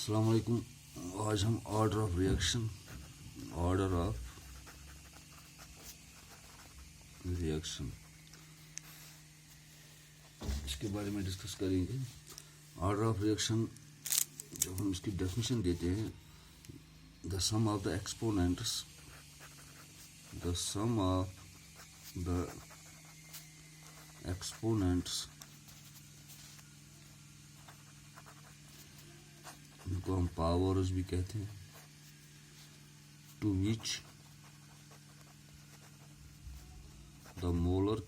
अस्सलाम वालेकुम। आज हम ऑर्डर ऑफ रिएक्शन इसके बारे में डिस्कस करेंगे। ऑर्डर ऑफ रिएक्शन जब हम इसकी डेफिनेशन देते हैं, the sum of the exponents इनको हम पावर्स भी कहते हैं, to which the molar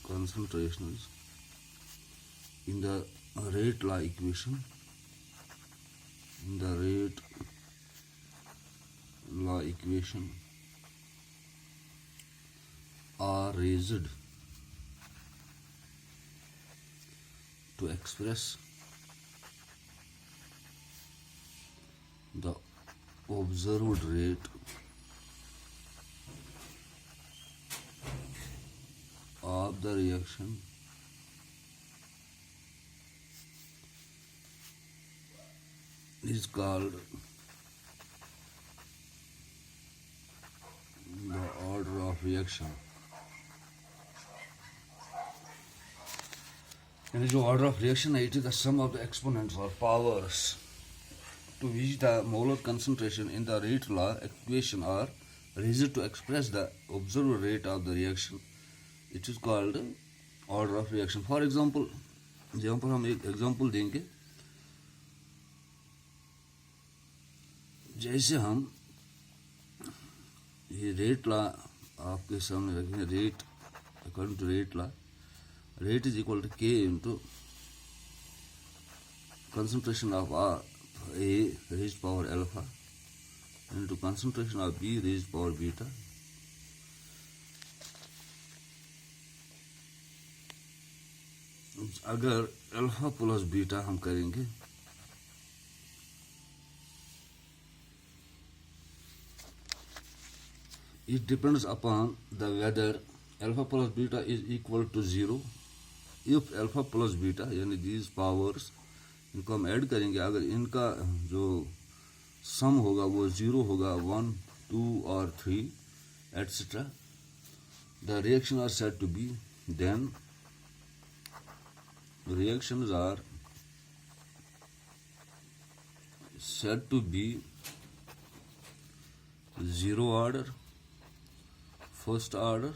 concentrations in the rate law equation are raised to express the observed rate of the reaction is called the order of reaction। यानी जो order of reaction है, it is the sum of the exponents और powers to which the molar concentration in the rate law equation are raised to express the observed rate of the reaction, it is called order of reaction। For example, यहाँ पर हम एक example देंगे। जैसे हम ये rate law आपके सामने रखेंगे, rate according to rate law, rate is equal to k into concentration of A raised power alpha into concentration of B raised power beta। अगर अल्फा प्लस बीटा हम करेंगे, it depends upon the whether alpha plus beta is equal to 0। if alpha plus beta यानी these powers, इनको हम add करेंगे, अगर इनका जो सम होगा वो 0 होगा, 1 2 और 3 etcetera, the reaction are said to be, then reactions are said to be zero order, first order,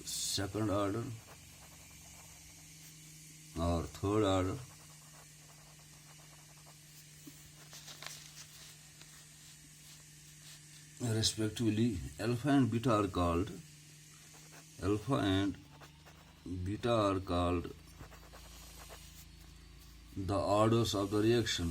second order or third order, respectively। alpha and beta are called the orders of the reaction,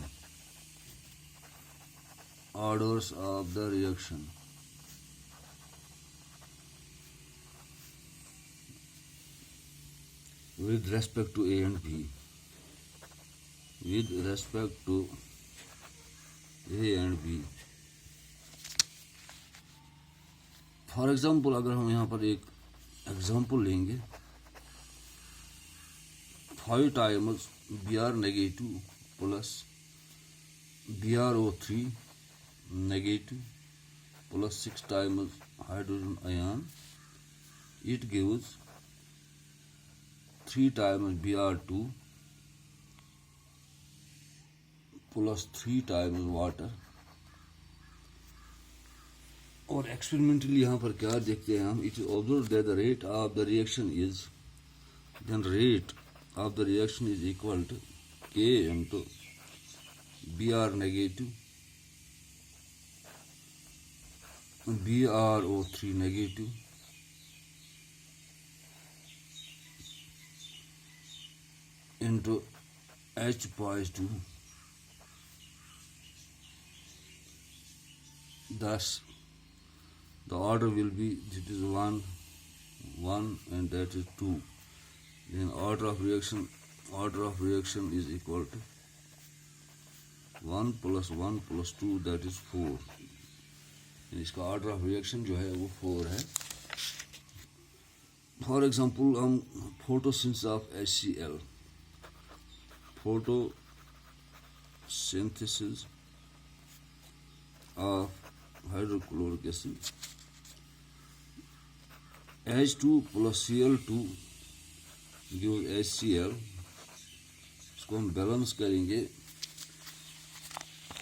with respect to A and B, for example अगर हम यहाँ पर एक example लेंगे, 5 times Br negative plus BrO3 negative plus 6 times hydrogen ion, it gives 3 times Br2 plus 3 times water। और experimentally यहाँ पर क्या देखते हैं हम, it is observe that the rate of the reaction is, then rate of the reaction is equal to K into Br negative BrO3 negative into H positive, thus the order will be, it is 1 and that is 2। then order of reaction is equal to 1 plus 1 plus 2, that is 4। इसका order of reaction जो है वो 4 है। For example हम photosynthesis of HCl, photosynthesis of hydrochloric acid, H2 plus Cl2 gives HCl. इसको हम balance करेंगे।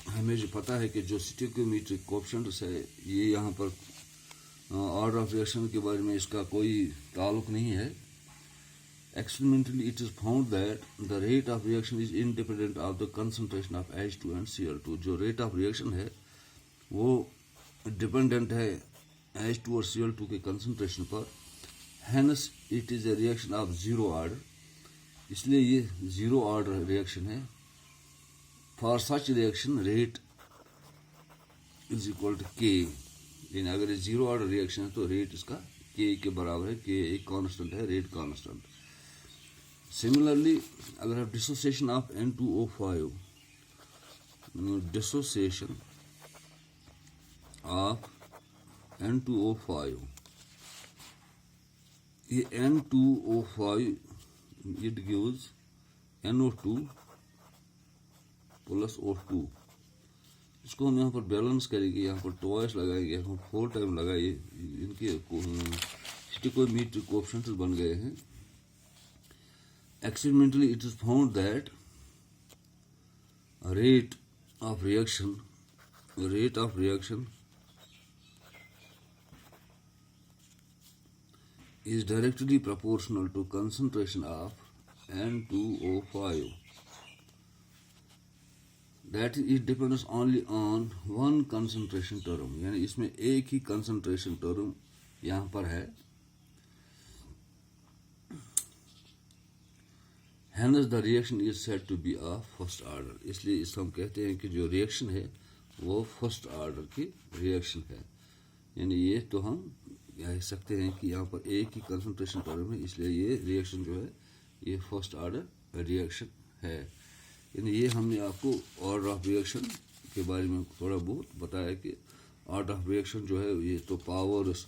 हमें जो पता है कि जो स्टोइकियोमेट्रिक कोएफिशिएंट्स है ये यहाँ पर ऑर्डर ऑफ रिएक्शन के बारे में इसका कोई ताल्लुक नहीं है। Experimentally, it is found that the rate of reaction is independent of the concentration of H2 and Cl2. जो rate of reaction है वो डिपेंडेंट है H2 और Cl2 के concentration पर। Hence, it is a reaction of zero order. इसलिए ये zero order reaction है। For such reaction, rate is equal to K. यानी अगर ये zero order reaction है तो rate इसका K के बराबर है। K एक constant है, rate constant। Similarly, अगर आप dissociation of N2O5, dissociation of N2O5, ये N2O5 it gives NO2 plus O2। इसको हम यहाँ पर बैलेंस करेंगे, यहाँ पर ट्वाइस लगाएंगे, हम 4 टाइम लगाए, इनके स्टोइकियोमेट्रिक कोएफिशिएंट्स बन गए हैं। Experimentally, it is found that rate of reaction is directly proportional to concentration of N2O5. That is, it depends only on one concentration term, यानी इसमें एक ही concentration term यहाँ पर है। Hence the reaction is said to be of first order। इसलिए इसको हम कहते हैं कि जो रिएक्शन है वो फर्स्ट ऑर्डर की रिएक्शन है। यानी ये तो हम कह सकते हैं कि यहाँ पर एक ही कंसंट्रेशन टर्म है, इसलिए ये रिएक्शन जो है ये फर्स्ट ऑर्डर रिएक्शन है। यानी ये हमने आपको ऑर्डर ऑफ रिएक्शन के बारे में थोड़ा बहुत बताया कि ऑर्डर ऑफ रिएक्शन जो है ये तो powers,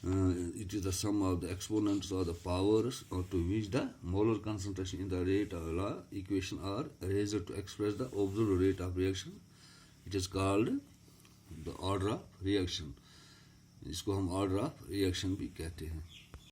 it is the sum of the exponents or the powers or to which the molar concentration in the rate of law equation are raised to express the observed rate of reaction. It is called the order of reaction। इसको हम order of reaction भी कहते हैं।